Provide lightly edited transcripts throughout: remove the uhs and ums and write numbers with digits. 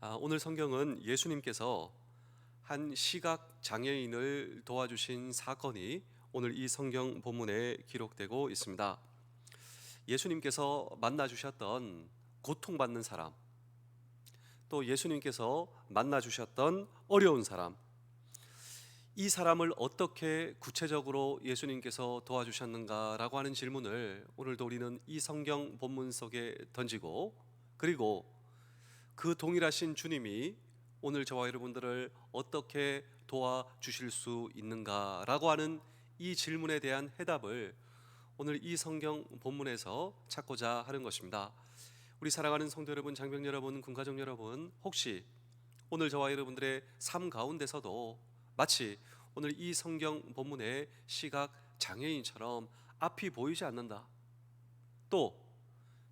오늘 성경은 예수님께서 한 시각 장애인을 도와주신 사건이 오늘 이 성경 본문에 기록되고 있습니다. 예수님께서 만나 주셨던 고통받는 사람, 또 예수님께서 만나 주셨던 어려운 사람, 이 사람을 어떻게 구체적으로 예수님께서 도와주셨는가라고 하는 질문을 오늘도 우리는 이 성경 본문 속에 던지고, 그리고 그 동일하신 주님이 오늘 저와 여러분들을 어떻게 도와주실 수 있는가라고 하는 이 질문에 대한 해답을 오늘 이 성경 본문에서 찾고자 하는 것입니다. 우리 사랑하는 성도 여러분, 장병 여러분, 군가족 여러분, 혹시 오늘 저와 여러분들의 삶 가운데서도 마치 오늘 이 성경 본문의 시각 장애인처럼 앞이 보이지 않는다, 또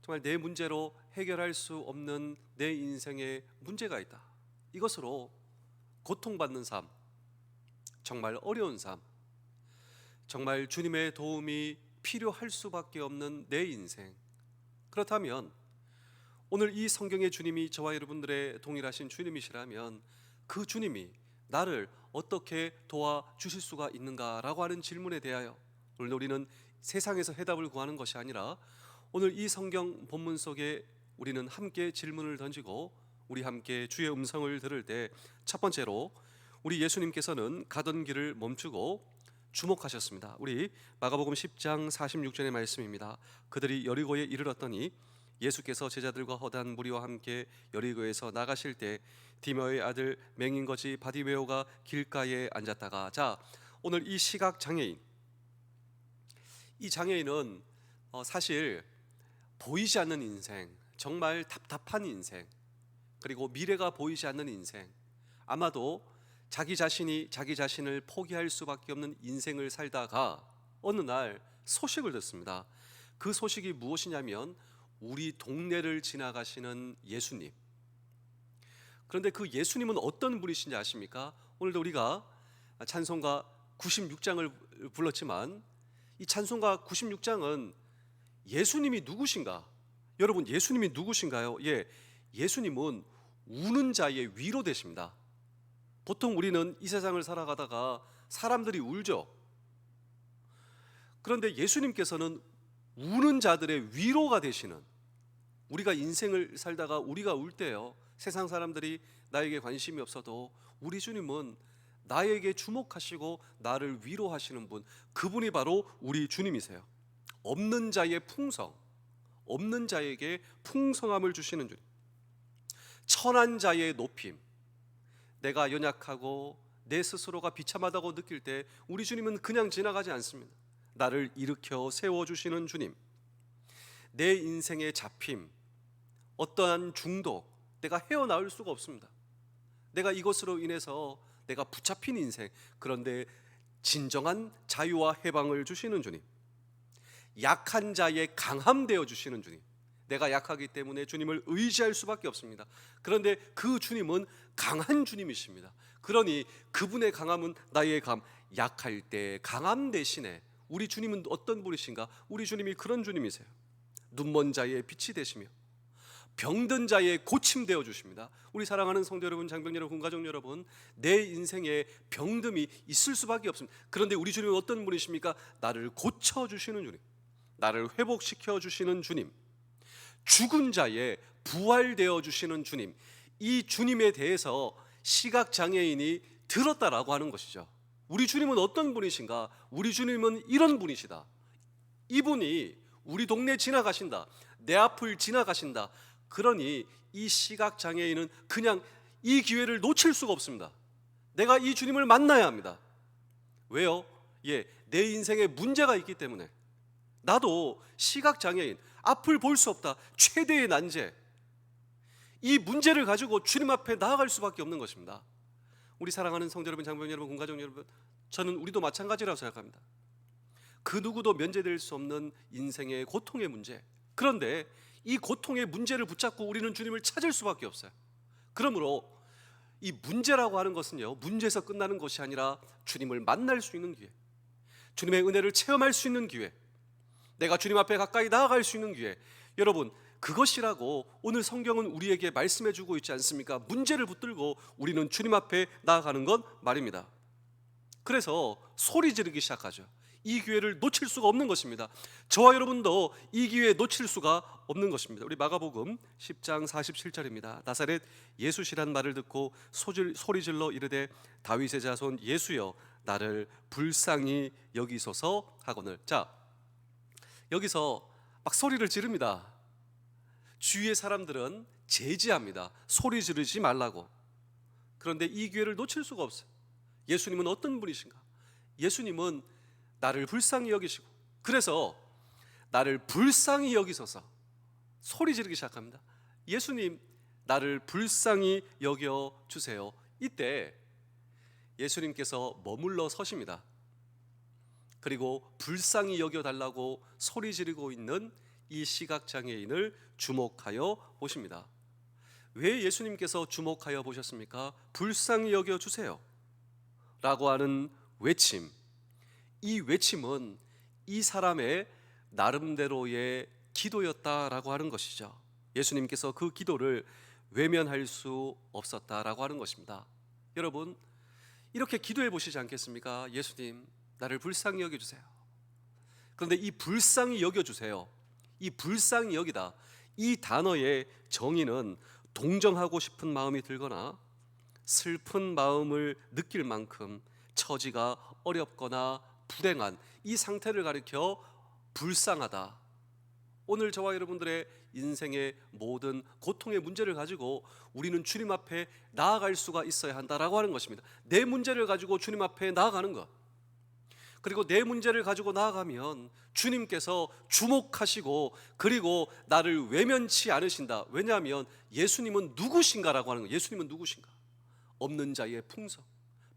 정말 내 문제로 해결할 수 없는 내 인생에 문제가 있다, 이것으로 고통받는 삶, 정말 어려운 삶, 정말 주님의 도움이 필요할 수밖에 없는 내 인생, 그렇다면 오늘 이 성경의 주님이 저와 여러분들의 동일하신 주님이시라면 그 주님이 나를 어떻게 도와주실 수가 있는가라고 하는 질문에 대하여 오늘 우리는 세상에서 해답을 구하는 것이 아니라 오늘 이 성경 본문 속에 우리는 함께 질문을 던지고 우리 함께 주의 음성을 들을 때, 첫 번째로 우리 예수님께서는 가던 길을 멈추고 주목하셨습니다. 우리 마가복음 10장 46절의 말씀입니다. 그들이 여리고에 이르렀더니 예수께서 제자들과 허다한 무리와 함께 여리고에서 나가실 때 디메오의 아들 맹인거지 바디메오가 길가에 앉았다가, 오늘 이 시각 장애인, 이 장애인은 사실 보이지 않는 인생, 정말 답답한 인생, 그리고 미래가 보이지 않는 인생, 아마도 자기 자신이 자기 자신을 포기할 수밖에 없는 인생을 살다가 어느 날 소식을 듣습니다. 그 소식이 무엇이냐면 우리 동네를 지나가시는 예수님. 그런데 그 예수님은 어떤 분이신지 아십니까? 오늘도 우리가 찬송가 96장을 불렀지만 이 찬송가 96장은 예수님이 누구신가? 여러분, 예수님이 누구신가요? 예수님은 우는 자의 위로 되십니다. 보통 우리는 이 세상을 살아가다가 사람들이 울죠. 그런데 예수님께서는 우는 자들의 위로가 되시는, 우리가 인생을 살다가 우리가 울 때요, 세상 사람들이 나에게 관심이 없어도 우리 주님은 나에게 주목하시고 나를 위로하시는 분, 그분이 바로 우리 주님이세요. 없는 자의 풍성, 없는 자에게 풍성함을 주시는 주님, 천한 자의 높임, 내가 연약하고 내 스스로가 비참하다고 느낄 때 우리 주님은 그냥 지나가지 않습니다. 나를 일으켜 세워주시는 주님, 내 인생의 잡힘, 어떠한 중독, 내가 헤어나올 수가 없습니다. 내가 이것으로 인해서 내가 붙잡힌 인생, 그런데 진정한 자유와 해방을 주시는 주님, 약한 자의 강함 되어 주시는 주님, 내가 약하기 때문에 주님을 의지할 수밖에 없습니다. 그런데 그 주님은 강한 주님이십니다. 그러니 그분의 강함은 나의 감, 약할 때 강함 대신에 우리 주님은 어떤 분이신가? 우리 주님이 그런 주님이세요. 눈먼 자의 빛이 되시며 병든 자의 고침 되어 주십니다. 우리 사랑하는 성도 여러분, 장병 여러분, 가족 여러분, 내 인생에 병듦이 있을 수밖에 없습니다. 그런데 우리 주님은 어떤 분이십니까? 나를 고쳐주시는 주님, 나를 회복시켜 주시는 주님, 죽은 자의 부활되어 주시는 주님, 이 주님에 대해서 시각장애인이 들었다라고 하는 것이죠. 우리 주님은 어떤 분이신가? 우리 주님은 이런 분이시다. 이분이 우리 동네 지나가신다, 내 앞을 지나가신다. 그러니 이 시각장애인은 그냥 이 기회를 놓칠 수가 없습니다. 내가 이 주님을 만나야 합니다. 왜요? 내 인생에 문제가 있기 때문에. 나도 시각장애인, 앞을 볼 수 없다, 최대의 난제, 이 문제를 가지고 주님 앞에 나아갈 수밖에 없는 것입니다. 우리 사랑하는 성도 여러분, 장병 여러분, 군가족 여러분, 저는 우리도 마찬가지라고 생각합니다. 그 누구도 면제될 수 없는 인생의 고통의 문제, 그런데 이 고통의 문제를 붙잡고 우리는 주님을 찾을 수밖에 없어요. 그러므로 이 문제라고 하는 것은요, 문제에서 끝나는 것이 아니라 주님을 만날 수 있는 기회, 주님의 은혜를 체험할 수 있는 기회, 내가 주님 앞에 가까이 나아갈 수 있는 기회. 여러분, 그것이라고 오늘 성경은 우리에게 말씀해 주고 있지 않습니까? 문제를 붙들고 우리는 주님 앞에 나아가는 것 말입니다. 그래서 소리 지르기 시작하죠. 이 기회를 놓칠 수가 없는 것입니다. 저와 여러분도 이 기회에 놓칠 수가 없는 것입니다. 우리 마가복음 10장 47절입니다. 나사렛 예수시란 말을 듣고 소리 질러 이르되 다윗의 자손 예수여 나를 불쌍히 여기소서 하거늘. 자, 여기서 막 소리를 지릅니다. 주위의 사람들은 제지합니다. 소리 지르지 말라고. 그런데 이 기회를 놓칠 수가 없어요. 예수님은 어떤 분이신가? 예수님은 나를 불쌍히 여기시고, 그래서 나를 불쌍히 여기소서 소리 지르기 시작합니다. 예수님 나를 불쌍히 여겨 주세요. 이때 예수님께서 머물러 서십니다. 그리고 불쌍히 여겨 달라고 소리 지르고 있는 이 시각장애인을 주목하여 보십니다. 왜 예수님께서 주목하여 보셨습니까? 불쌍히 여겨 주세요 라고 하는 외침, 이 외침은 이 사람의 나름대로의 기도였다라고 하는 것이죠. 예수님께서 그 기도를 외면할 수 없었다라고 하는 것입니다. 여러분, 이렇게 기도해 보시지 않겠습니까? 예수님 나를 불쌍히 여겨주세요. 그런데 이 불쌍히 여겨주세요, 이 불쌍히 여기다, 이 단어의 정의는 동정하고 싶은 마음이 들거나 슬픈 마음을 느낄 만큼 처지가 어렵거나 불행한 이 상태를 가리켜 불쌍하다. 오늘 저와 여러분들의 인생의 모든 고통의 문제를 가지고 우리는 주님 앞에 나아갈 수가 있어야 한다라고 하는 것입니다. 내 문제를 가지고 주님 앞에 나아가는 것, 그리고 내 문제를 가지고 나아가면 주님께서 주목하시고 그리고 나를 외면치 않으신다. 왜냐하면 예수님은 누구신가라고 하는 거예요. 예수님은 누구신가? 없는 자의 풍성,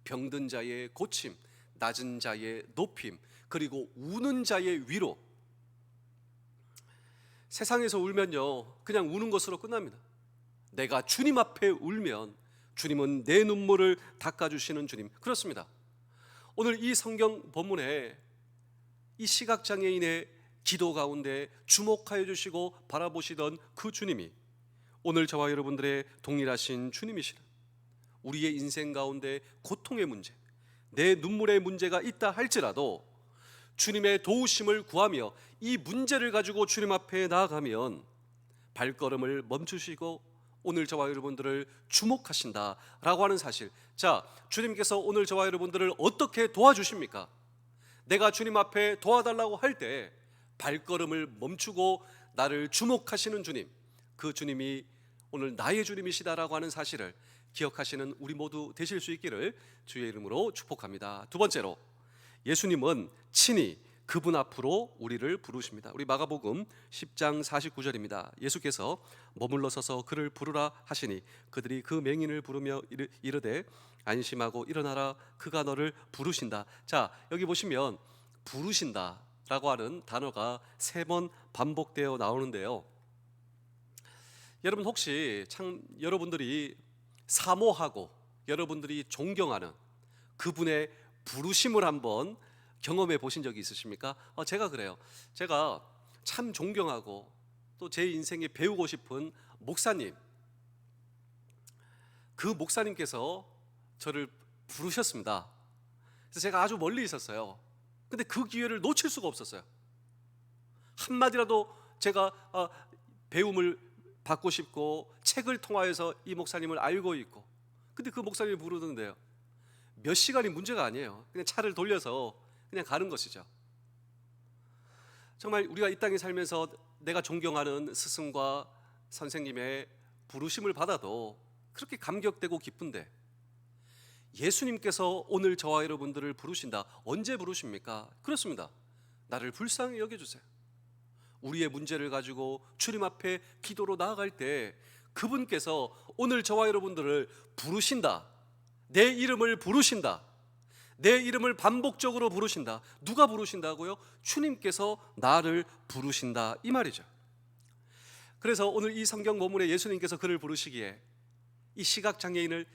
병든 자의 고침, 낮은 자의 높임, 그리고 우는 자의 위로. 세상에서 울면요 그냥 우는 것으로 끝납니다. 내가 주님 앞에 울면 주님은 내 눈물을 닦아주시는 주님. 그렇습니다. 오늘 이 성경 본문에 이 시각장애인의 기도 가운데 주목하여 주시고 바라보시던 그 주님이 오늘 저와 여러분들의 동일하신 주님이시라. 우리의 인생 가운데 고통의 문제, 내 눈물의 문제가 있다 할지라도 주님의 도우심을 구하며 이 문제를 가지고 주님 앞에 나아가면 발걸음을 멈추시고 오늘 저와 여러분들을 주목하신다라고 하는 사실. 자, 주님께서 오늘 저와 여러분들을 어떻게 도와주십니까? 내가 주님 앞에 도와달라고 할 때 발걸음을 멈추고 나를 주목하시는 주님, 그 주님이 오늘 나의 주님이시다라고 하는 사실을 기억하시는 우리 모두 되실 수 있기를 주의 이름으로 축복합니다. 두 번째로, 예수님은 친히 그분 앞으로 우리를 부르십니다. 우리 마가복음 10장 49절입니다. 예수께서 머물러 서서 그를 부르라 하시니 그들이 그 맹인을 부르며 이르되 안심하고 일어나라, 그가 너를 부르신다. 자, 여기 보시면 부르신다 라고 하는 단어가 3번 반복되어 나오는데요, 여러분 혹시 참 여러분들이 사모하고 여러분들이 존경하는 그분의 부르심을 한번 경험해 보신 적이 있으십니까? 제가 그래요. 제가 참 존경하고 또 제 인생에 배우고 싶은 목사님, 그 목사님께서 저를 부르셨습니다. 그래서 제가 아주 멀리 있었어요. 근데 그 기회를 놓칠 수가 없었어요. 한마디라도 제가 배움을 받고 싶고 책을 통하여서 이 목사님을 알고 있고, 근데 그 목사님이 부르는데요, 몇 시간이 문제가 아니에요. 그냥 차를 돌려서 그냥 가는 것이죠. 정말 우리가 이 땅에 살면서 내가 존경하는 스승과 선생님의 부르심을 받아도 그렇게 감격되고 기쁜데, 예수님께서 오늘 저와 여러분들을 부르신다. 언제 부르십니까? 그렇습니다. 나를 불쌍히 여겨주세요. 우리의 문제를 가지고 주님 앞에 기도로 나아갈 때 그분께서 오늘 저와 여러분들을 부르신다. 내 이름을 부르신다. 내 이름을 반복적으로 부르신다. 누가 부르신다고요? 주님께서 나를 부르신다, 이 말이죠. 그래서 오늘 이 성경 본문에 예수님께서 그를 부르시기에 이 시각장애인을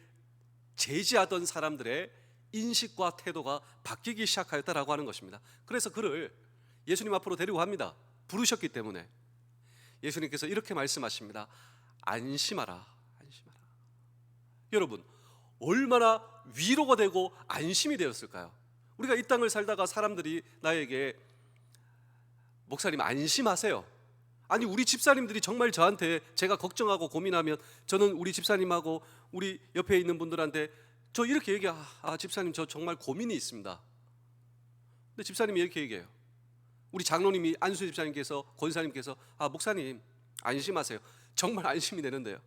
제지하던 사람들의 인식과 태도가 바뀌기 시작하였다라고 하는 것입니다. 그래서 그를 예수님 앞으로 데리고 갑니다. 부르셨기 때문에. 예수님께서 이렇게 말씀하십니다. 안심하라, 안심하라. 여러분, 얼마나 위로가 되고 안심이 되었을까요? 우리가 이 땅을 살다가 사람들이 나에게 목사님 안심하세요, 아니 우리 집사님들이 정말 저한테 제가 걱정하고 고민하면 저는 우리 집사님하고 우리 옆에 있는 분들한테 저 이렇게 얘기해요. 집사님 저 정말 고민이 있습니다. 근데 집사님이 이렇게 얘기해요. 우리 장로님이 안수 집사님께서 권사님께서 목사님 안심하세요. 정말 안심이 되는데요.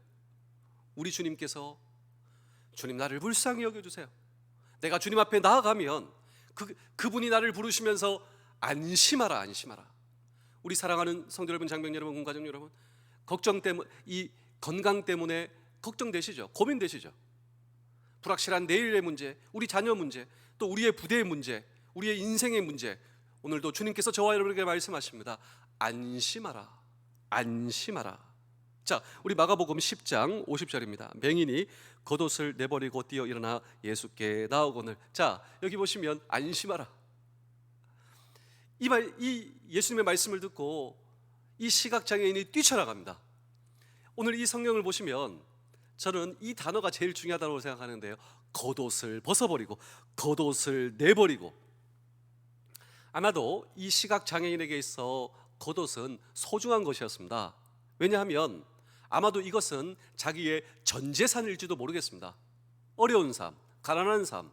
우리 주님께서 주님 나를 불쌍히 여겨주세요. 내가 주님 앞에 나아가면 그분이 나를 부르시면서 안심하라, 안심하라. 우리 사랑하는 성도 여러분, 장병 여러분, 군가족 여러분, 걱정 때문에, 이 건강 때문에 걱정되시죠? 고민되시죠? 불확실한 내일의 문제, 우리 자녀 문제, 또 우리의 부대의 문제, 우리의 인생의 문제, 오늘도 주님께서 저와 여러분에게 말씀하십니다. 안심하라, 안심하라. 자, 우리 마가복음 10장 50절입니다. 맹인이 겉옷을 내버리고 뛰어 일어나 예수께 나오거늘. 자, 여기 보시면 안심하라. 이 예수님의 말씀을 듣고 이 시각장애인이 뛰쳐나갑니다. 오늘 이 성경을 보시면 저는 이 단어가 제일 중요하다고 생각하는데요. 겉옷을 벗어버리고 겉옷을 내버리고. 아마도 이 시각장애인에게 있어 겉옷은 소중한 것이었습니다. 왜냐하면 아마도 이것은 자기의 전 재산일지도 모르겠습니다. 어려운 삶, 가난한 삶,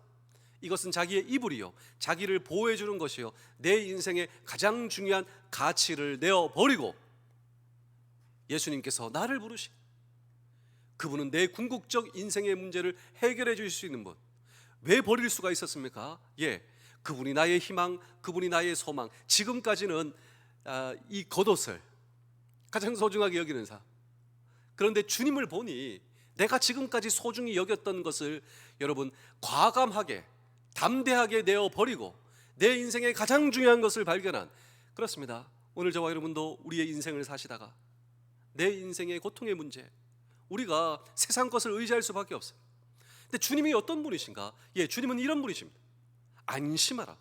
이것은 자기의 이불이요, 자기를 보호해 주는 것이요, 내 인생의 가장 중요한 가치를 내어버리고 예수님께서 나를 부르시, 그분은 내 궁극적 인생의 문제를 해결해 주실 수 있는 분. 왜 버릴 수가 있었습니까? 그분이 나의 희망, 그분이 나의 소망. 지금까지는 이 겉옷을 가장 소중하게 여기는 삶. 그런데 주님을 보니 내가 지금까지 소중히 여겼던 것을 여러분 과감하게 담대하게 내어버리고 내 인생의 가장 중요한 것을 발견한, 그렇습니다. 오늘 저와 여러분도 우리의 인생을 사시다가 내 인생의 고통의 문제, 우리가 세상 것을 의지할 수밖에 없어요. 근데 주님이 어떤 분이신가? 주님은 이런 분이십니다. 안심하라.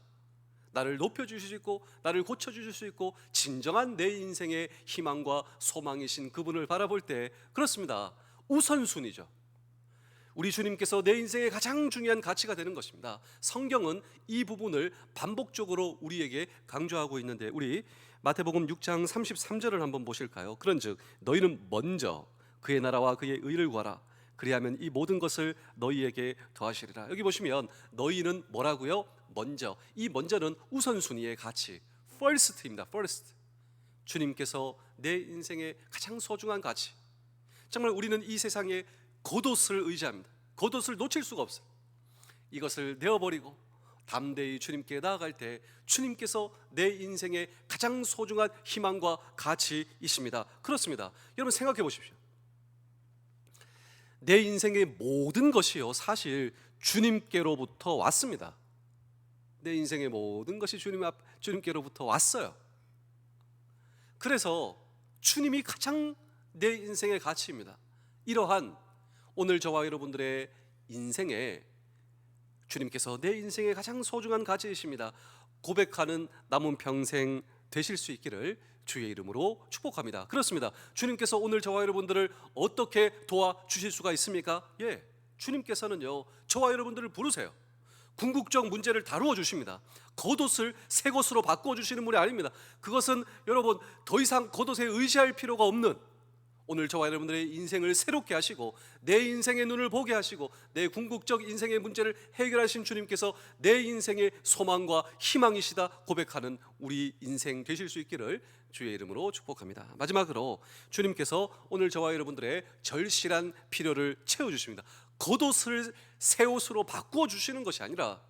나를 높여주실 수 있고 나를 고쳐주실 수 있고 진정한 내 인생의 희망과 소망이신 그분을 바라볼 때, 그렇습니다, 우선순위죠. 우리 주님께서 내 인생의 가장 중요한 가치가 되는 것입니다. 성경은 이 부분을 반복적으로 우리에게 강조하고 있는데, 우리 마태복음 6장 33절을 한번 보실까요? 그런즉 너희는 먼저 그의 나라와 그의 의를 구하라. 그리하면 이 모든 것을 너희에게 더하시리라. 여기 보시면 너희는 뭐라고요? 먼저. 이 먼저는 우선순위의 가치, first입니다. first. 주님께서 내 인생의 가장 소중한 가치. 정말 우리는 이 세상에 겉옷을 의지합니다. 겉옷을 놓칠 수가 없어요. 이것을 내어버리고 담대히 주님께 나아갈 때 주님께서 내 인생의 가장 소중한 희망과 가치이십니다. 그렇습니다. 여러분 생각해 보십시오. 내 인생의 모든 것이요, 사실 주님께로부터 왔습니다. 내 인생의 모든 것이 주님께로부터 왔어요. 그래서 주님이 가장 내 인생의 가치입니다. 이러한 오늘 저와 여러분들의 인생에 주님께서 내 인생의 가장 소중한 가치이십니다. 고백하는 남은 평생 되실 수 있기를 주의 이름으로 축복합니다. 그렇습니다. 주님께서 오늘 저와 여러분들을 어떻게 도와주실 수가 있습니까? 주님께서는요, 저와 여러분들을 부르세요. 궁극적 문제를 다루어 주십니다. 겉옷을 새 것으로 바꾸어 주시는 분이 아닙니다. 그것은 여러분 더 이상 겉옷에 의지할 필요가 없는, 오늘 저와 여러분들의 인생을 새롭게 하시고 내 인생의 눈을 보게 하시고 내 궁극적 인생의 문제를 해결하신 주님께서 내 인생의 소망과 희망이시다 고백하는 우리 인생 되실 수 있기를 주의 이름으로 축복합니다. 마지막으로 주님께서 오늘 저와 여러분들의 절실한 필요를 채워주십니다. 겉옷을 새 옷으로 바꾸어 주시는 것이 아니라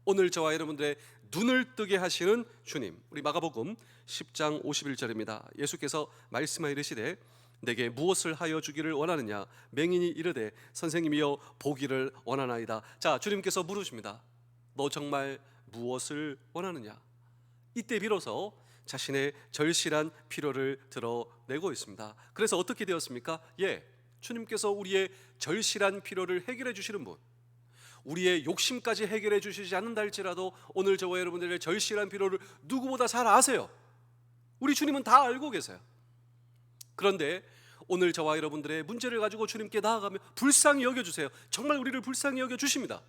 오늘 저와 여러분들의 눈을 뜨게 하시는 주님. 우리 마가복음 10장 51절입니다. 예수께서 말씀하여 이르시되 내게 무엇을 하여 주기를 원하느냐? 맹인이 이르되 선생님이여 보기를 원하나이다. 자, 주님께서 물으십니다. 너 정말 무엇을 원하느냐? 이때 비로소 자신의 절실한 필요를 드러내고 있습니다. 그래서 어떻게 되었습니까? 주님께서 우리의 절실한 필요를 해결해 주시는 분, 우리의 욕심까지 해결해 주시지 않는다 할지라도 오늘 저와 여러분들의 절실한 필요를 누구보다 잘 아세요. 우리 주님은 다 알고 계세요. 그런데 오늘 저와 여러분들의 문제를 가지고 주님께 나아가면 불쌍히 여겨주세요. 정말 우리를 불쌍히 여겨주십니다.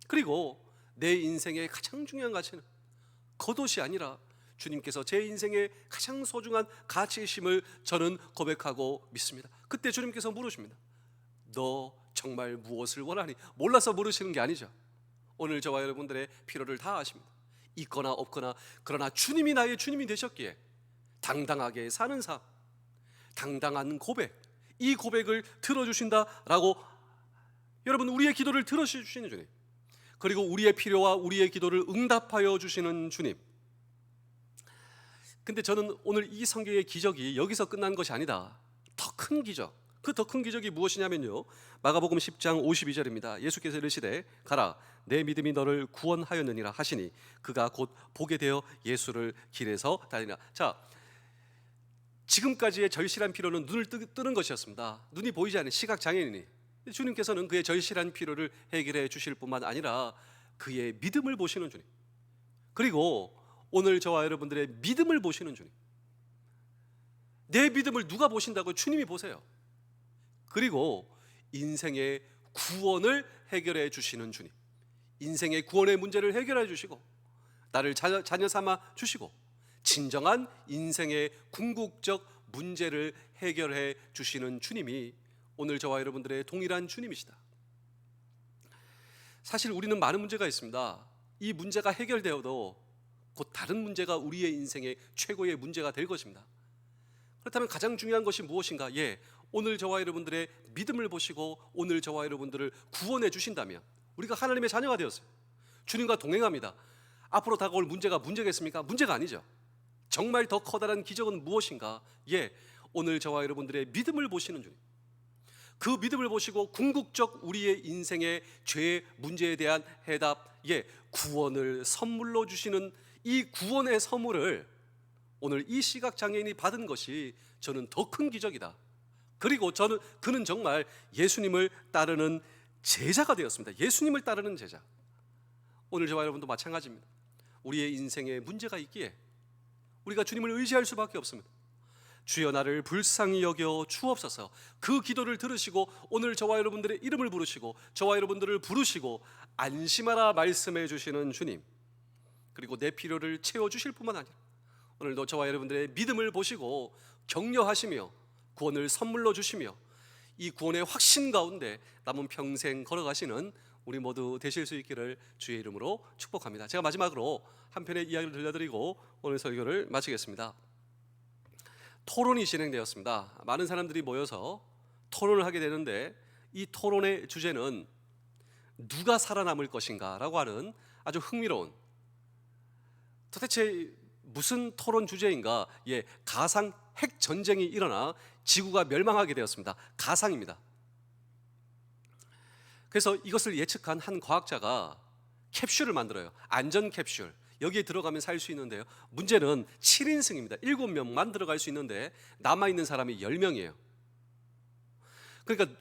그리고 내 인생의 가장 중요한 가치는 겉옷이 아니라 주님께서 제 인생의 가장 소중한 가치이심을 저는 고백하고 믿습니다. 그때 주님께서 물으십니다. 너 정말 무엇을 원하니? 몰라서 물으시는 게 아니죠. 오늘 저와 여러분들의 필요를 다 아십니다. 있거나 없거나, 그러나 주님이 나의 주님이 되셨기에 당당하게 사는 삶, 당당한 고백, 이 고백을 들어주신다라고, 여러분, 우리의 기도를 들어주시는 주님, 그리고 우리의 필요와 우리의 기도를 응답하여 주시는 주님. 근데 저는 오늘 이 성경의 기적이 여기서 끝난 것이 아니다. 더 큰 기적, 그 더 큰 기적이 무엇이냐면요, 마가복음 10장 52절입니다. 예수께서 이르시되 가라, 내 믿음이 너를 구원하였느니라 하시니 그가 곧 보게 되어 예수를 길에서 따르니라. 자, 지금까지의 절실한 필요는 눈을 뜨는 것이었습니다. 눈이 보이지 않는 시각장애인이, 주님께서는 그의 절실한 필요를 해결해 주실 뿐만 아니라 그의 믿음을 보시는 주님, 그리고 오늘 저와 여러분들의 믿음을 보시는 주님. 내 믿음을 누가 보신다고요? 주님이 보세요. 그리고 인생의 구원을 해결해 주시는 주님, 인생의 구원의 문제를 해결해 주시고 나를 자녀 삼아 주시고 진정한 인생의 궁극적 문제를 해결해 주시는 주님이 오늘 저와 여러분들의 동일한 주님이시다. 사실 우리는 많은 문제가 있습니다. 이 문제가 해결되어도 곧 다른 문제가 우리의 인생의 최고의 문제가 될 것입니다. 그렇다면 가장 중요한 것이 무엇인가? 오늘 저와 여러분들의 믿음을 보시고 오늘 저와 여러분들을 구원해 주신다면 우리가 하나님의 자녀가 되었어요. 주님과 동행합니다. 앞으로 다가올 문제가 문제겠습니까? 문제가 아니죠. 정말 더 커다란 기적은 무엇인가? 오늘 저와 여러분들의 믿음을 보시는 주님, 그 믿음을 보시고 궁극적 우리의 인생의 죄의 문제에 대한 해답, 구원을 선물로 주시는 이 구원의 선물을 오늘 이 시각장애인이 받은 것이 저는 더 큰 기적이다. 그리고 그는 정말 예수님을 따르는 제자가 되었습니다. 예수님을 따르는 제자. 오늘 저와 여러분도 마찬가지입니다. 우리의 인생에 문제가 있기에 우리가 주님을 의지할 수밖에 없습니다. 주여 나를 불쌍히 여겨 주옵소서. 그 기도를 들으시고 오늘 저와 여러분들의 이름을 부르시고 저와 여러분들을 부르시고 안심하라 말씀해 주시는 주님, 그리고 내 필요를 채워주실 뿐만 아니라 오늘도 저와 여러분들의 믿음을 보시고 격려하시며 구원을 선물로 주시며 이 구원의 확신 가운데 남은 평생 걸어가시는 우리 모두 되실 수 있기를 주의 이름으로 축복합니다. 제가 마지막으로 한 편의 이야기를 들려드리고 오늘 설교를 마치겠습니다. 토론이 진행되었습니다. 많은 사람들이 모여서 토론을 하게 되는데 이 토론의 주제는 누가 살아남을 것인가 라고 하는 아주 흥미로운, 도대체 무슨 토론 주제인가? 가상 핵 전쟁이 일어나 지구가 멸망하게 되었습니다. 가상입니다. 그래서 이것을 예측한 한 과학자가 캡슐을 만들어요. 안전 캡슐. 여기에 들어가면 살 수 있는데요, 문제는 7인승입니다. 7명만 들어갈 수 있는데 남아있는 사람이 10명이에요. 그러니까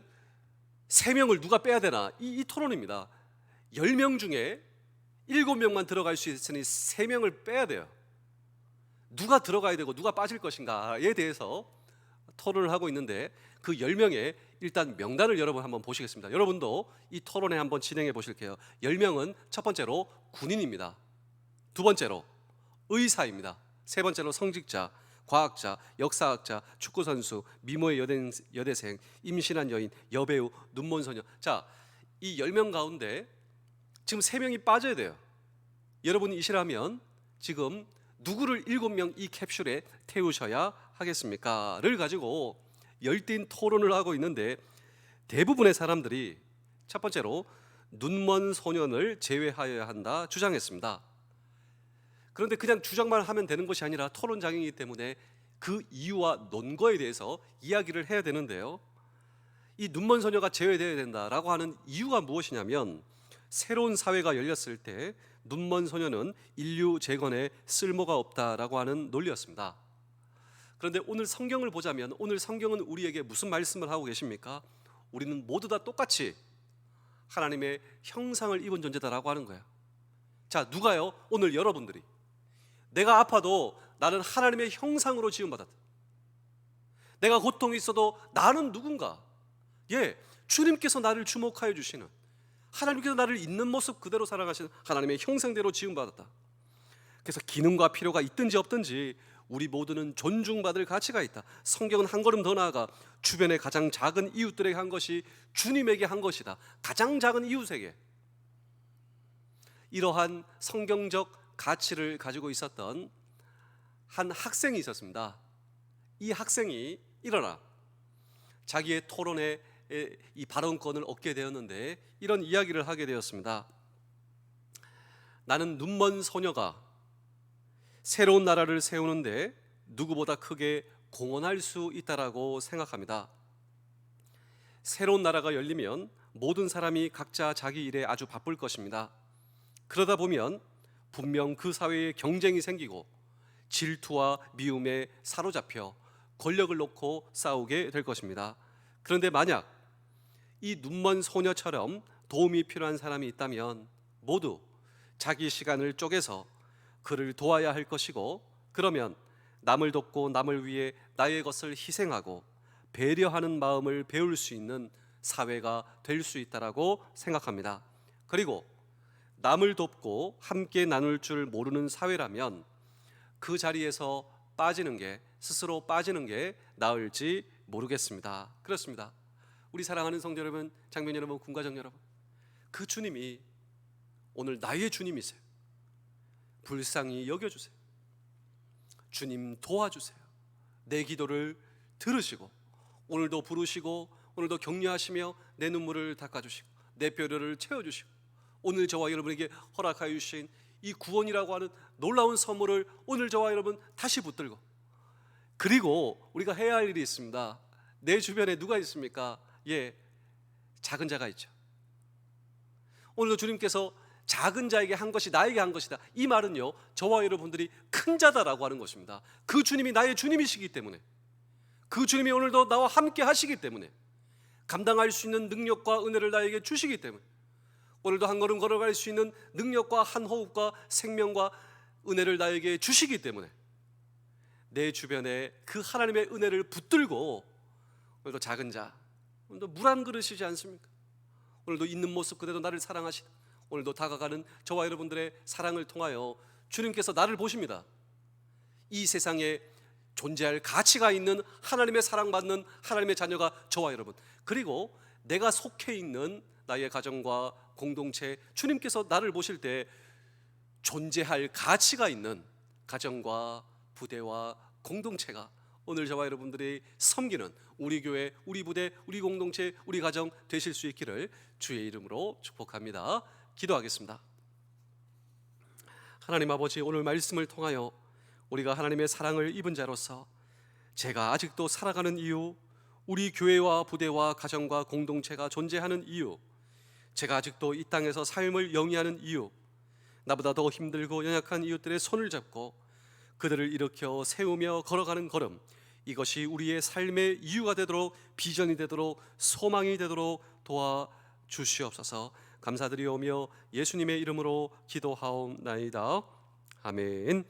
3명을 누가 빼야 되나? 이 토론입니다. 10명 중에 7명만 들어갈 수 있으니 3명을 빼야 돼요. 누가 들어가야 되고 누가 빠질 것인가에 대해서 토론을 하고 있는데 그 10명의 일단 명단을 여러분 한번 보시겠습니다. 여러분도 이 토론회 한번 진행해 보실게요. 10명은 첫 번째로 군인입니다. 두 번째로 의사입니다. 세 번째로 성직자, 과학자, 역사학자, 축구선수, 미모의 여대생, 임신한 여인, 여배우, 눈먼 소녀. 자, 이 10명 가운데 지금 3명이 빠져야 돼요. 여러분이 이시라면 지금 누구를 7명 이 캡슐에 태우셔야 하겠습니까? 를 가지고 열띤 토론을 하고 있는데 대부분의 사람들이 첫 번째로 눈먼 소년을 제외하여야 한다 주장했습니다. 그런데 그냥 주장만 하면 되는 것이 아니라 토론장이기 때문에 그 이유와 논거에 대해서 이야기를 해야 되는데요, 이 눈먼 소녀가 제외되어야 된다라고 하는 이유가 무엇이냐면 새로운 사회가 열렸을 때 눈먼 소녀는 인류 재건에 쓸모가 없다라고 하는 논리였습니다. 그런데 오늘 성경을 보자면 오늘 성경은 우리에게 무슨 말씀을 하고 계십니까? 우리는 모두 다 똑같이 하나님의 형상을 입은 존재다라고 하는 거예요. 자, 누가요? 오늘 여러분들이. 내가 아파도 나는 하나님의 형상으로 지음받았다. 내가 고통이 있어도 나는 누군가? 주님께서 나를 주목하여 주시는, 하나님께서 나를 있는 모습 그대로 사랑하시는 하나님의 형상대로 지음받았다. 그래서 기능과 필요가 있든지 없든지 우리 모두는 존중받을 가치가 있다. 성경은 한 걸음 더 나아가 주변의 가장 작은 이웃들에게 한 것이 주님에게 한 것이다. 가장 작은 이웃에게. 이러한 성경적 가치를 가지고 있었던 한 학생이 있었습니다. 이 학생이 일어나 자기의 토론에 이 발언권을 얻게 되었는데 이런 이야기를 하게 되었습니다. 나는 눈먼 소녀가 새로운 나라를 세우는데 누구보다 크게 공헌할 수 있다라고 생각합니다. 새로운 나라가 열리면 모든 사람이 각자 자기 일에 아주 바쁠 것입니다. 그러다 보면 분명 그 사회에 경쟁이 생기고 질투와 미움에 사로잡혀 권력을 놓고 싸우게 될 것입니다. 그런데 만약 이 눈먼 소녀처럼 도움이 필요한 사람이 있다면 모두 자기 시간을 쪼개서 그를 도와야 할 것이고, 그러면 남을 돕고 남을 위해 나의 것을 희생하고 배려하는 마음을 배울 수 있는 사회가 될 수 있다라고 생각합니다. 그리고 남을 돕고 함께 나눌 줄 모르는 사회라면 그 자리에서 스스로 빠지는 게 나을지 모르겠습니다. 그렇습니다. 우리 사랑하는 성도 여러분, 장면 여러분, 군가정 여러분, 그 주님이 오늘 나의 주님이세요. 불쌍히 여겨주세요. 주님 도와주세요. 내 기도를 들으시고 오늘도 부르시고 오늘도 격려하시며 내 눈물을 닦아주시고 내 뼈를 채워주시고 오늘 저와 여러분에게 허락하여 주신 이 구원이라고 하는 놀라운 선물을 오늘 저와 여러분 다시 붙들고, 그리고 우리가 해야 할 일이 있습니다. 내 주변에 누가 있습니까? 작은 자가 있죠. 오늘도 주님께서 작은 자에게 한 것이 나에게 한 것이다. 이 말은요, 저와 여러분들이 큰 자다라고 하는 것입니다. 그 주님이 나의 주님이시기 때문에, 그 주님이 오늘도 나와 함께 하시기 때문에, 감당할 수 있는 능력과 은혜를 나에게 주시기 때문에, 오늘도 한 걸음 걸어갈 수 있는 능력과 한 호흡과 생명과 은혜를 나에게 주시기 때문에 내 주변에 그 하나님의 은혜를 붙들고 오늘도 작은 자, 오늘도 물 한 그릇이지 않습니까? 오늘도 있는 모습 그대로 나를 사랑하시는, 오늘도 다가가는 저와 여러분들의 사랑을 통하여 주님께서 나를 보십니다. 이 세상에 존재할 가치가 있는 하나님의 사랑받는 하나님의 자녀가 저와 여러분, 그리고 내가 속해 있는 나의 가정과 공동체, 주님께서 나를 보실 때 존재할 가치가 있는 가정과 부대와 공동체가 오늘 저와 여러분들이 섬기는 우리 교회, 우리 부대, 우리 공동체, 우리 가정 되실 수 있기를 주의 이름으로 축복합니다. 기도하겠습니다. 하나님 아버지, 오늘 말씀을 통하여 우리가 하나님의 사랑을 입은 자로서 제가 아직도 살아가는 이유, 우리 교회와 부대와 가정과 공동체가 존재하는 이유, 제가 아직도 이 땅에서 삶을 영위하는 이유, 나보다 더 힘들고 연약한 이웃들의 손을 잡고 그들을 일으켜 세우며 걸어가는 걸음, 이것이 우리의 삶의 이유가 되도록, 비전이 되도록, 소망이 되도록 도와주시옵소서. 감사드리오며 예수님의 이름으로 기도하옵나이다. 아멘.